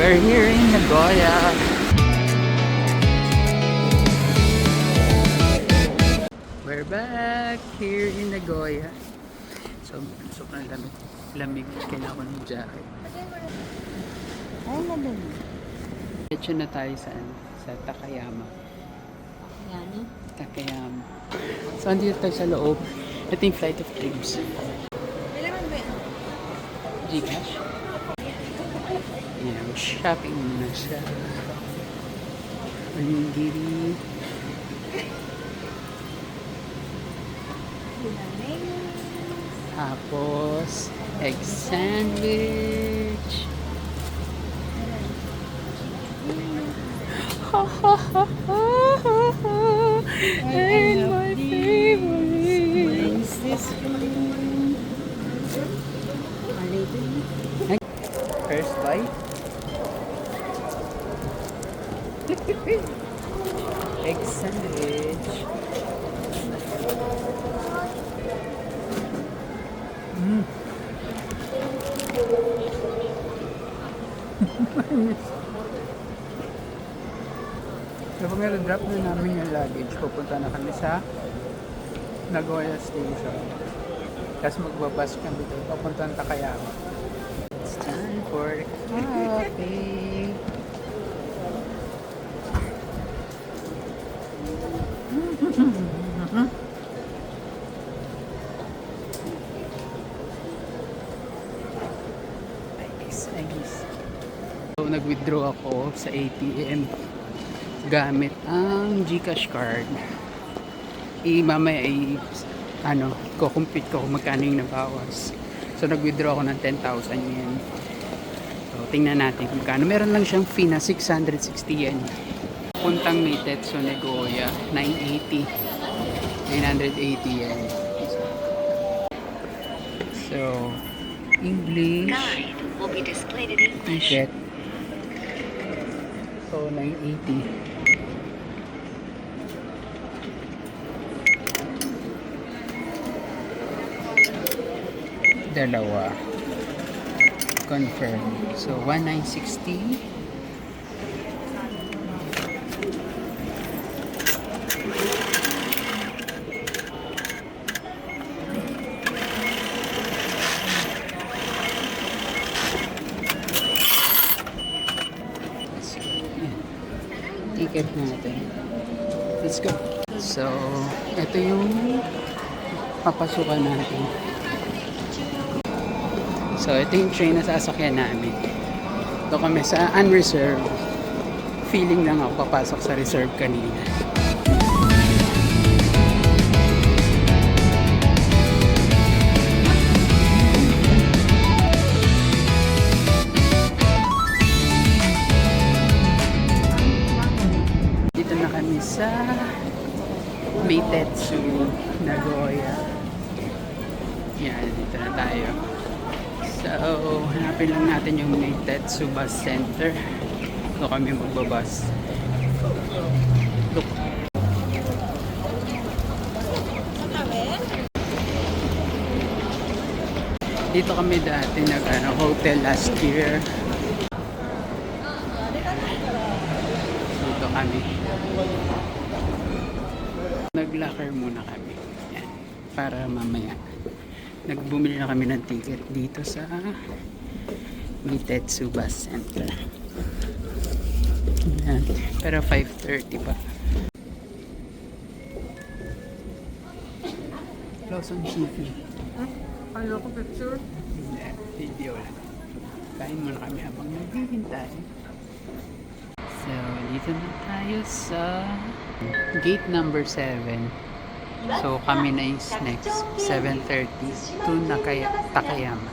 are here in Nagoya. We're back here in Nagoya. So, sobrang lamig. Lamig. Kailangan ko ng jacket. Ay, madali. Diretso na tayo sa Takayama. Yani? Takayama. So, andito tayo sa loob. Ito yung Flight of Dreams. Kailangan ba yun? Gcash. Ayan, shopping muna siya. Onigiri. Tapos, egg sandwich. And my favorite. Is this one? First bite. Egg sandwich. So, pag drop na namin yung luggage, pupunta na kami sa Nagoya Station. Tapos magbabas kami doon, papunta ng Takayama. It's time for coffee. Nice. So, nag-withdraw ako sa ATM gamit ang Gcash card. Mamaya kukumpit ko kung magkano yung nabawas. So, nag-withdraw ako ng 10,000 yen. So, tingnan natin kung magkano. Meron lang siyang fee na 660 yen. Puntang Meitetsu Nagoya, 980 yen. So, English will be displayed in English. ticket. So, 980. Dalawa. Confirm. So, 1960. Ticket natin. Let's go. So, ito yung papasukan natin. So, ito yung train na sasakyan namin. Ito kami sa unreserved. Feeling lang ako papasok sa reserve kanina. Dito na kami sa Meitetsu Nagoya. Yan, dito na tayo. So, hanapin lang natin yung Meitetsu Bus Center. Ito kami magbabas. Look. Dito kami dati hotel last year. Dito kami. Nag-locker muna kami. Yan. Para mamaya. Nagbumili na kami ng ticket dito sa Meitetsu Bus Center. Yan. Pero 5:30 pa. Lawson City. Ano ko picture? Hindi. Video lang. Kain muna kami habang naghihintay. So, dito na tayo sa gate number 7. So, kami na is next 7:30 to Takayama.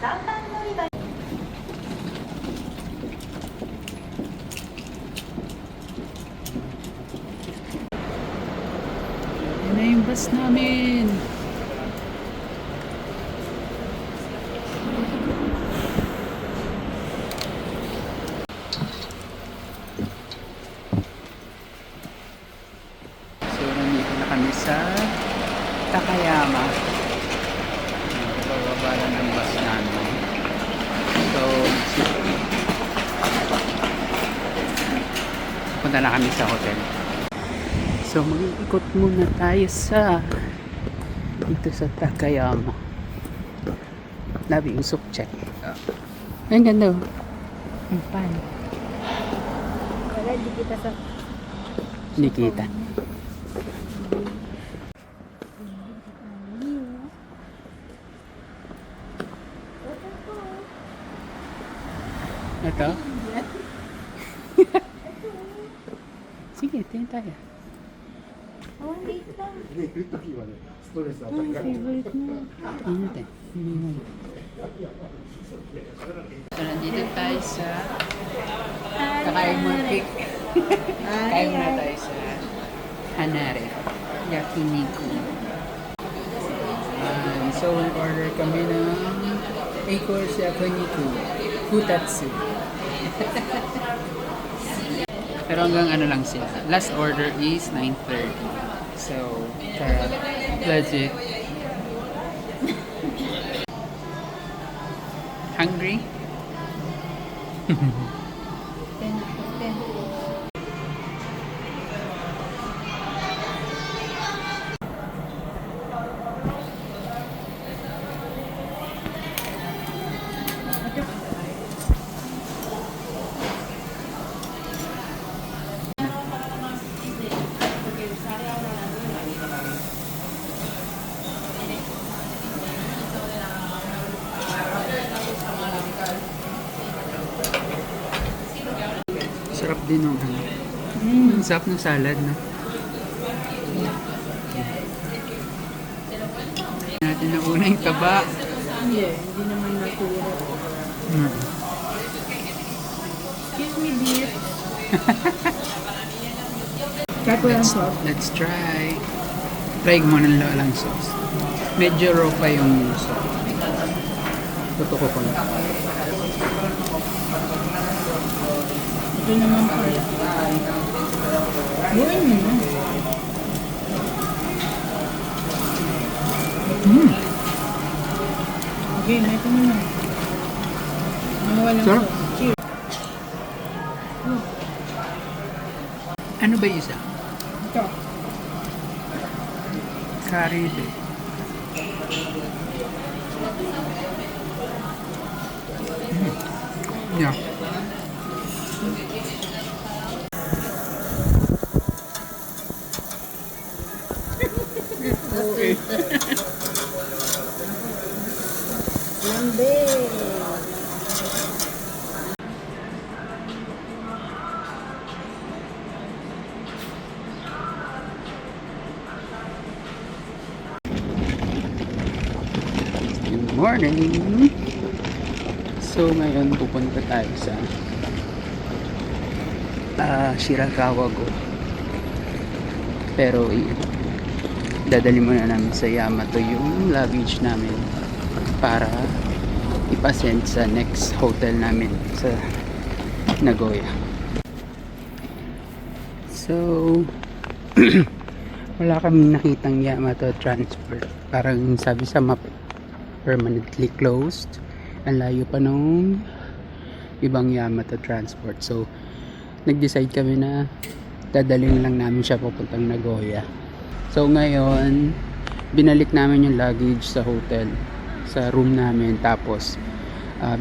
Yan na yung bus namin. So, nandito na kami sa Takayama. Bababa lang ng bus namin. So, punta na kami sa hotel. So mag-iikot muna tayo sa dito sa Takayama. Labi usok check. Ang ganda oh. Ang pan. Wala, di kita sa... Hindi kita. Ito? Sige, tingin tayo. Oh, wait lang. ね、来るときはね、ストレス与えられる。 Favorite mo. Tingin natin. So, nandito tayo sa kakain mo cake. Kain muna tayo sa Hanare Yakiniku. So, order kami ng 8-course Yakiniku Futatsu. Pero hanggang ano lang sila. Last order is 9:30. So, legit. Hungry? 10 out of 10. Sarap din ng ano. Ang sarap ng salad, no? Natin na una yung taba. Hindi naman naturo. Excuse me, dear. Let's try. Try ko muna ng lalang sauce. Medyo raw pa yung sauce. Tutuko ko na. Ito naman po. Buwan mo na. Okay, may ito naman. Mga walang Sarap. sauce. Cheers. Ano ba yung isa? Ito. Curry din. Yeah. Okay. Lambe. Good morning! So ngayon pupunta tayo sa Shirakawa-go. Pero dadali muna namin sa Yamato yung luggage namin para ipasend sa next hotel namin sa Nagoya. So wala kaming nakitang Yamato transport. Parang sabi sa map permanently closed. Ang layo pa nung ibang Yamato transport. So nag-decide kami na dadalhin lang namin siya papuntang Nagoya. So ngayon binalik namin yung luggage sa hotel, sa room namin. Tapos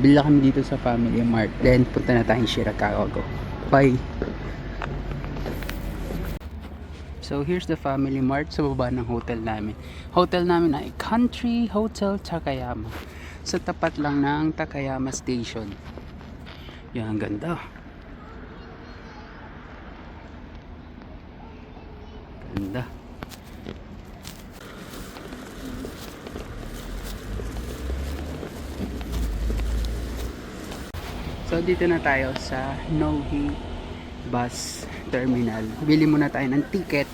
bila kami dito sa Family Mart. Then punta na tayong Shirakawa-go. Bye! So here's the Family Mart sa baba ng hotel namin. Hotel namin ay Country Hotel Takayama. Sa tapat lang ng Takayama Station. Yan, ang ganda. Ganda. So dito na tayo sa Nohi Bus Terminal. Bili muna tayo ng ticket.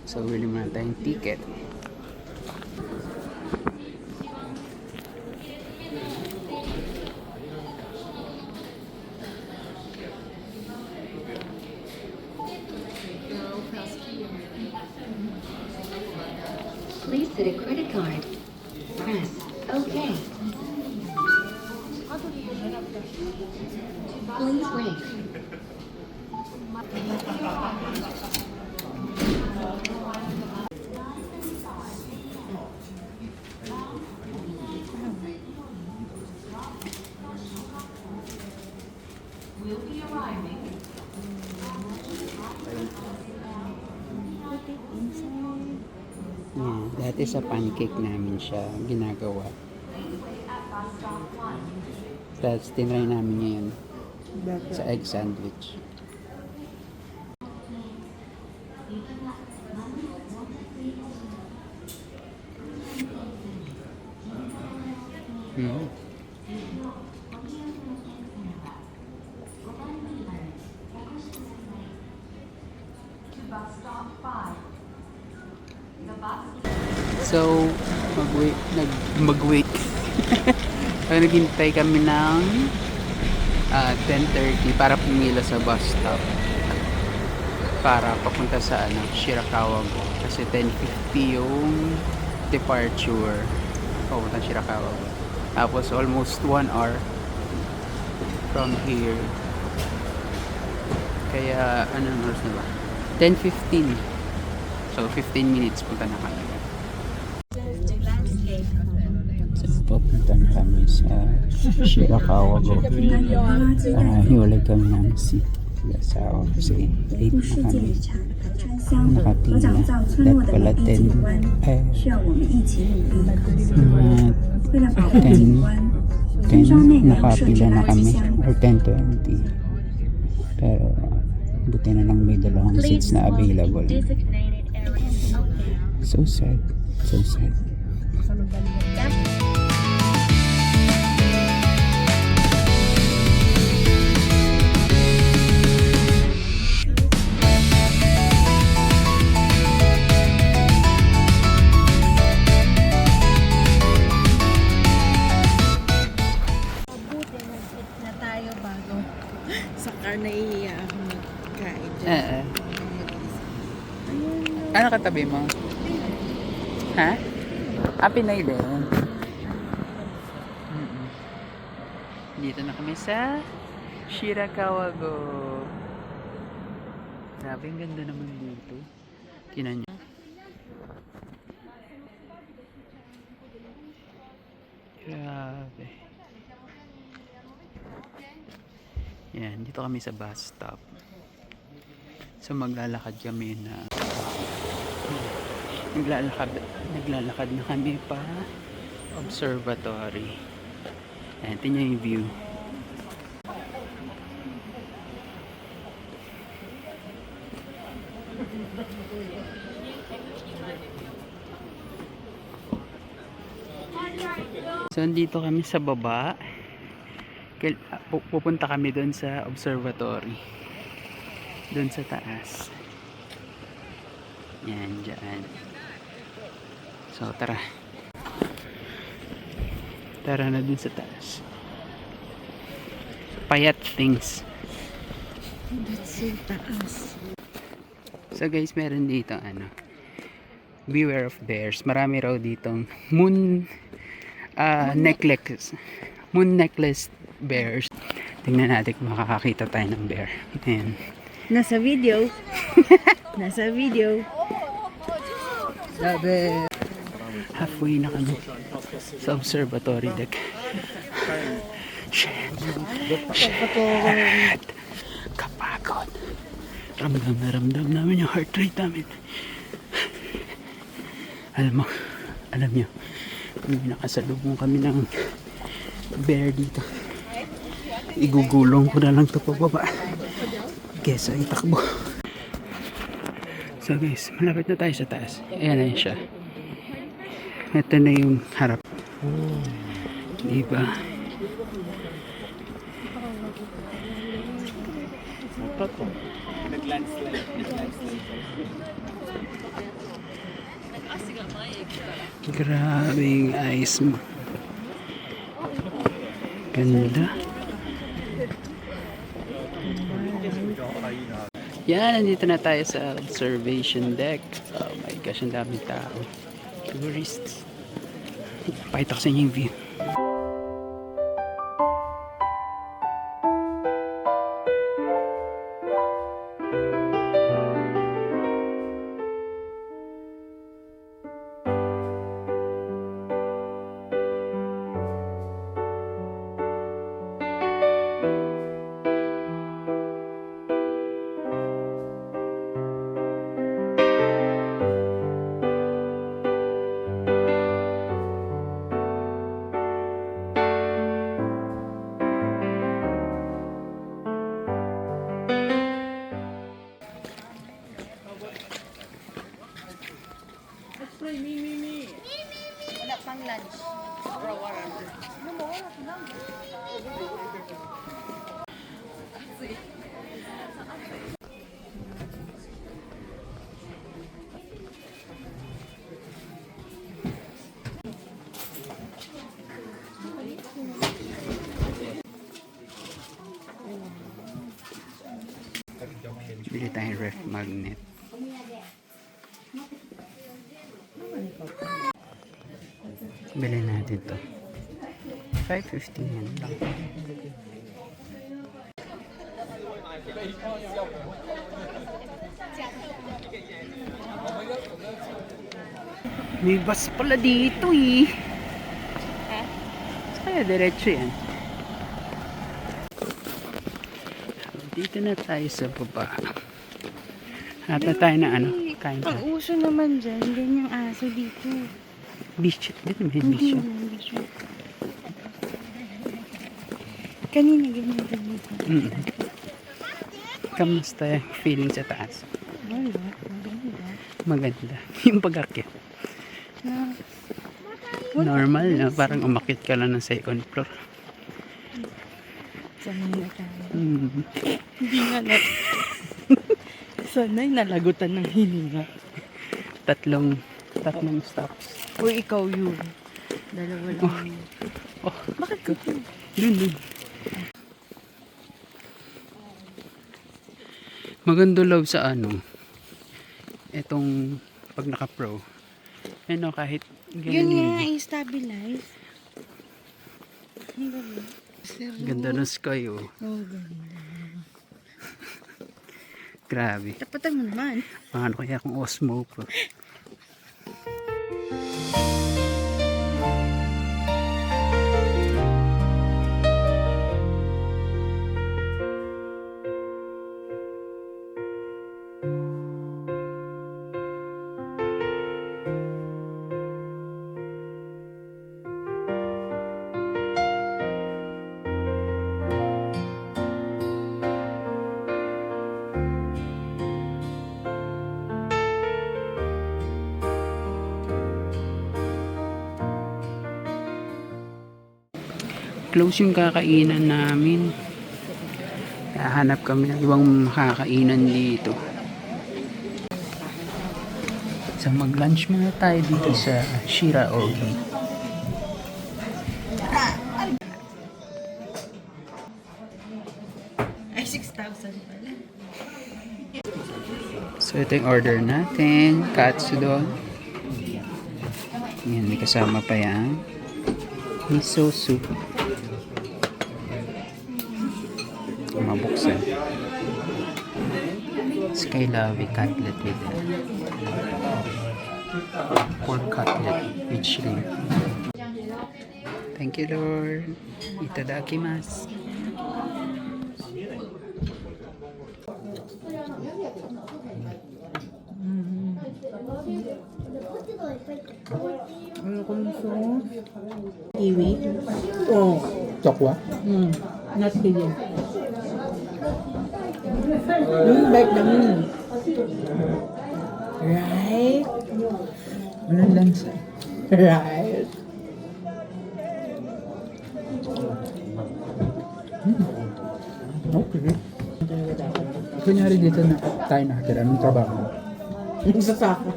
So bili muna tayong ticket. Please put a credit card. Press OK. Sa pancake namin siya ginagawa. Tapos tinry namin ngayon sa egg sandwich. Mm. So, mag-wait. Naghintay kami ng 10:30 para pumila sa bus stop. Para papunta sa Shirakawa Go. Kasi 10:50 yung departure. Papunta Shirakawa Go. Tapos almost 1 hour from here. Kaya, anong oras na ba? 10:15. So, 15 minutes punta na kami. So, papunta na kami sa Shirakawa Go. Hiwalay kami ng seat. Sa kasi 8 na kami. Nakapila. Dapat pala 10. 10 nakapila na kami. Or 10:20. Pero, buti na lang may dalawang seats na available. So sad. So sad. Na tayo bago sa car na ihiya ako magkain dyan. Ano katabi mo? Ha? Pinay din. Dito na kami sa Shirakawa Go. Grabe, ang ganda naman dito. Tingnan nyo. Grabe. Yan, dito kami sa bus stop. So maglalakad kami na naglalakad na kami pa observatory. Ayan, tingnan yung view. So andito kami sa baba. Pupunta kami doon sa observatory. Doon sa taas. Yan, dyan. So, tara. Tara na dun sa taas. Payat things. That's so taas. So guys, meron dito beware of bears. Marami raw ditong moon necklace. Moon necklace bears. Tingnan natin kung makakakita tayo ng bear. Ayan. Nasa video. Nasa video. Sabi. Halfway na kami sa observatory deck. Shit. Kapagod. Ramdam namin yung heart rate namin. Alam nyo, may nakasalubong kami ng bear dito. Igugulong ko na lang ito pababa kesa itakbo. So guys, malapit na tayo sa taas. Ayan na siya. Ito na yung harap. Diba? Grabing ice mo. Ganda. Yan, nandito na tayo sa observation deck. Oh my gosh, ang daming tao. Tourists. Pakita ko sa inyo yung view. Bili tayong ref magnet. Bili natin to. 5.50 yan lang. May bus pala dito eh. Kaya diretso yan. Dito na tayo sa baba. Hanap na tayo na ano. Kain Ang tayo. uso naman dyan, ganyang aso dito. Bisyo. Dito may Hindi bisyo. naman bisyo. Kanina ganyan din dito. Kamusta yung feeling sa taas? Wala, maganda. Maganda. Yung pag-akit. Na, Normal na. Parang umakit ka lang ng second floor. sanay na tayo. Hmm. Hindi nga na. Sanay nalagutan ng hininga. Tatlong stops. O ikaw yun. Dalawa lang. Oh, Bakit ka? dun. Maganda love sa ano. Etong pag naka-pro. Ano kahit Yun ganyan. nga, i-stabilize. Ang ganda. Ganda ng sky oh. Oh, ganda. Grabe. Tapatan mo naman. Paano kaya kung Osmo po? Close yung kakainan namin. Hahanap kami ng ibang makakainan dito. So mag-lunch muna tayo dito sa Shiraogi. Ay, 6,000 pala. So ito yung order natin. Katsudon. Yan, may kasama pa yan. Miso soup. Mabuksan. Skylawi cutlet with pork cutlet with shrimp. Thank you, Lord. Itadakimasu. Ano ko gusto? Kiwi? Oo. Tokwa? Not kiwi. Yung bike namin. Right? Anong lansa? Right. Okay. Kunyari dito na tayo nakatira. Anong trabaho mo? Sa saka.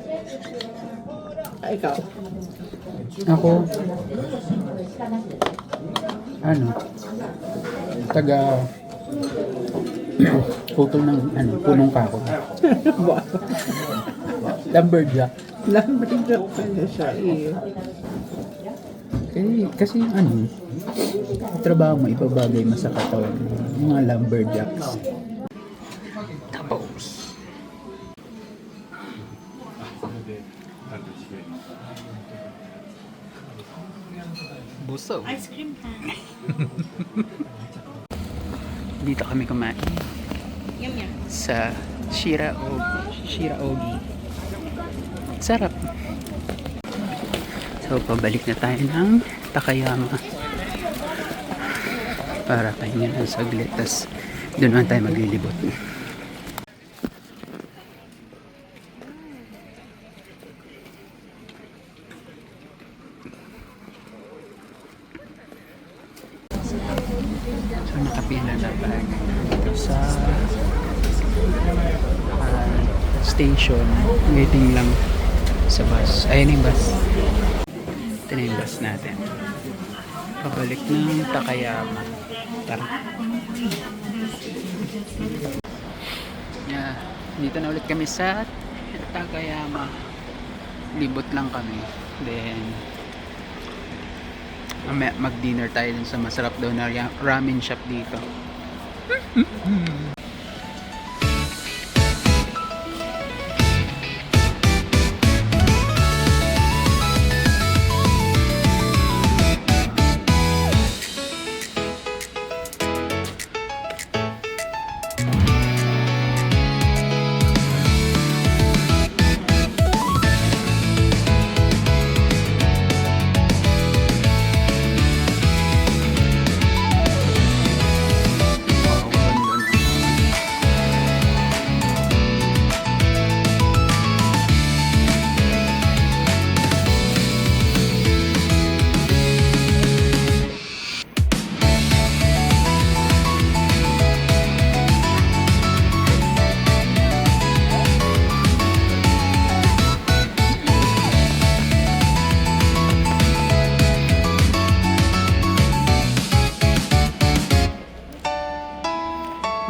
Ay, ikaw. Ako, ano, taga photo ng punong kahoy. Lumberjack. Lumberjack pala siya eh. Kasi yung trabaho mo, ibabagay mo sa katawan. Yung mga lumberjacks. Tapos. Buso. Ice cream pa. Dito kami kumain Yum yum. sa Shiraogi. Sarap. So, pabalik na tayo ng Takayama para pahinga ng saglit. Tas doon naman tayo maglilibot. station. Waiting lang sa bus. Ayun yung bus. Ito na yung bus natin. Pabalik ng Takayama. Tara. Yeah. Dito na ulit kami sa Takayama. Libot lang kami. Then mag-dinner tayo dun sa masarap daw na ramen shop dito.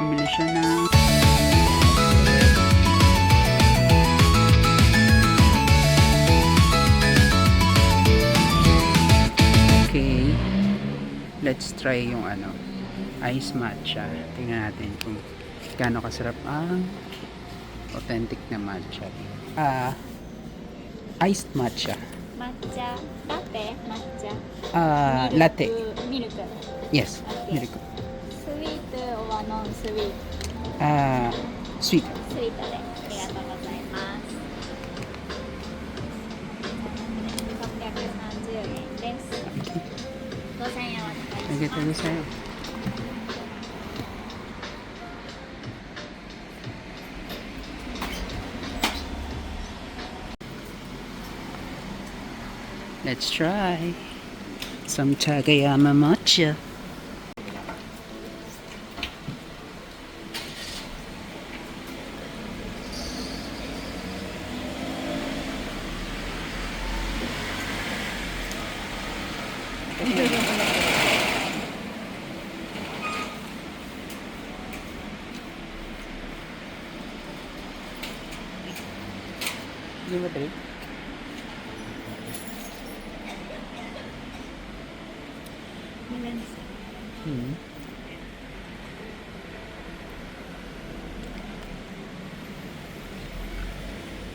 Bumili siya ng okay, let's try yung ice matcha. Tingnan natin kung gaano kasarap ang authentic na matcha. Iced matcha. 抹茶ラテ抹茶 Latte. ミルク Yes, Okay. milk. スイートはノンスイート Sweet. スイートでありがとうございます630円です5000円お預かりします Sige, tayo sa'yo. Let's try some Takayama matcha. Hindi ba tayo? Hmm.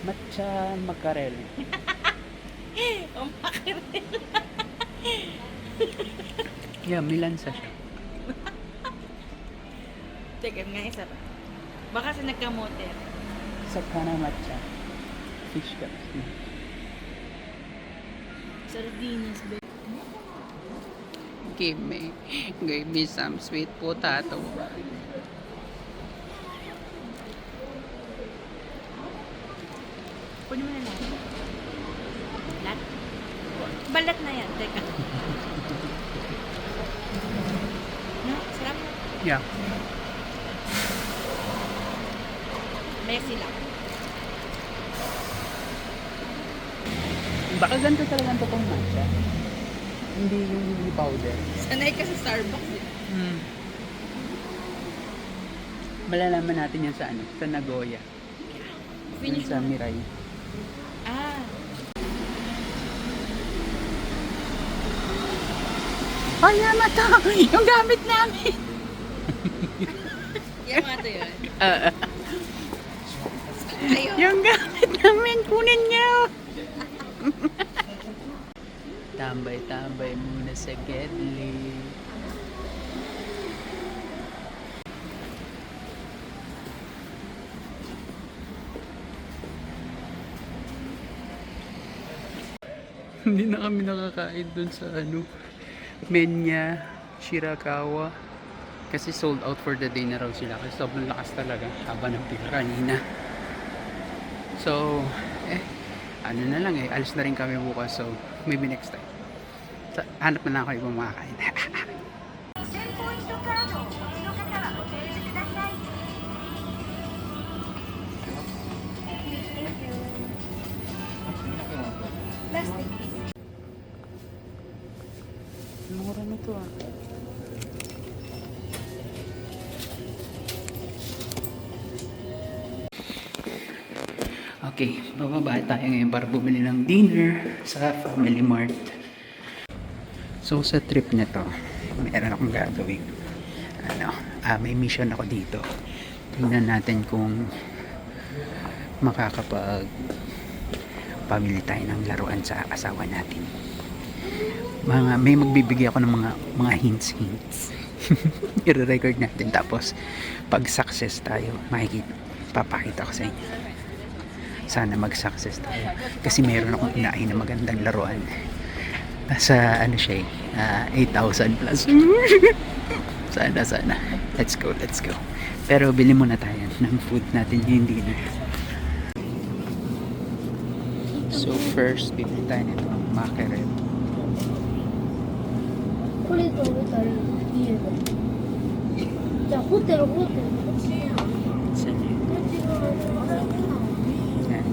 Matcha mackerel. Yeah, milansa siya. Teka, nga isa pa. Baka sa nagkamote. Sakana matcha. Fish cups. Sardinas, babe. Give me some sweet potato. Kunin mo na lahat. Lahat? Balat na yan. Teka. No? Sarap. Yeah. Messy lang. Baka ganito talaga ang totoong matcha. Hindi yung powder. Sanay ka sa Starbucks eh. Hmm. Malalaman natin yan sa sa Nagoya. Yun Finish sa mo. Mirai. Ah. Ay, Yamato! Yung gamit namin! Yung mga to yun. Ayun. Yung gamit namin, kunin niyo! Tambay-tambay muna sa Gedli. Hindi na kami nakakain dun sa Menya, Shirakawa. Kasi sold out for the day na raw sila. Kasi sobrang lakas talaga. Haba ng pila kanina. So, ano na lang alis na rin kami bukas. So, maybe next time. Hanap na lang ako ibang makakain. Okay, bababa tayo ngayon para bumili ng dinner sa Family Mart. So sa trip na to, meron akong gagawin. May mission ako dito. Tingnan natin kung pamili tayo ng laruan sa asawa natin. May magbibigay ako ng mga hints. I-record natin, tapos pag success tayo, papakita ko sa inyo. Sana mag-success tayo kasi meron akong inain na magandang laruan. Nasa 8,000 plus. sana let's go. Pero bili muna tayo ng food natin yung dinner. So first, bibili tayo nito mackerel. これ食べたら家で。じゃあホテル。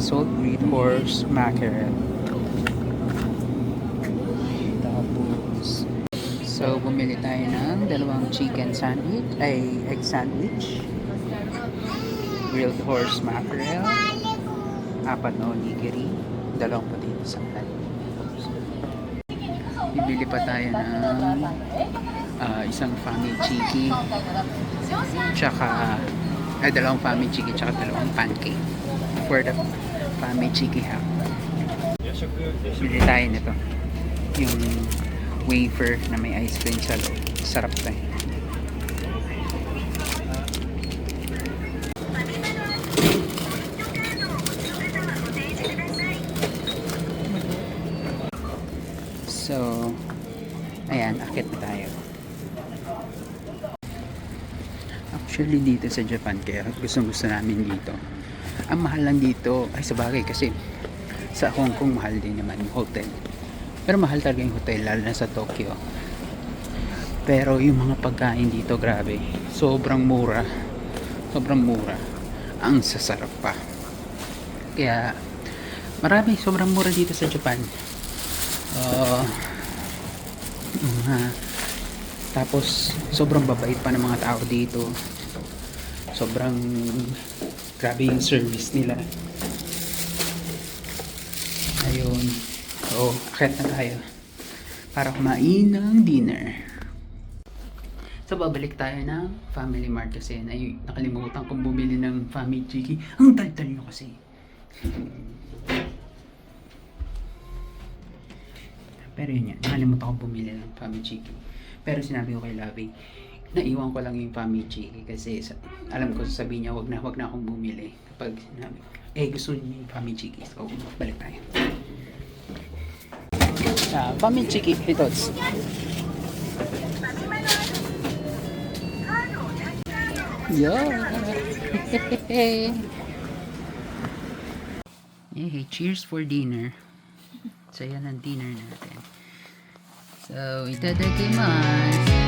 Salt Breed Horse Mackerel. Tapos, so bumili tayo ng dalawang chicken sandwich, egg sandwich, grilled horse mackerel, 4 na onigiri, 2 potato salad. Bibili pa tayo ng isang family chiki, tsaka 2 family chiki, tsaka 2 pancake for the family chiki half. Bili tayo nito, yung wafer na may ice cream sa loob. Sarap to eh. So, ayan, akit na tayo. Actually, dito sa Japan, kaya gusto namin dito. Ang mahal lang dito, ay sabagay kasi sa Hong Kong mahal din naman yung hotel. Pero mahal talaga yung hotel, lalo na sa Tokyo. Pero yung mga pagkain dito, grabe. Sobrang mura. Ang sasarap pa. Kaya, sobrang mura dito sa Japan. Tapos sobrang babait pa ng mga tao dito, sobrang grabe yung service nila. Ayun, so akit na tayo para kumain ng dinner. So babalik tayo ng Family Mart kasi nakalimutan kong bumili ng Family Chiki. Ang tal-tal nyo kasi. Pero yun yan, nakalimutan ko bumili ng Family Chiki. Pero sinabi ko kay Lavi, naiwan ko lang yung Family Chiki kasi alam ko sasabihin niya, wag na akong bumili. Kapag sinabi, gusto niya yung Family Chiki. So, balik tayo. Family Chiki, ito's. Hey, cheers for dinner. So, yan ang dinner natin. So, itadakimasu.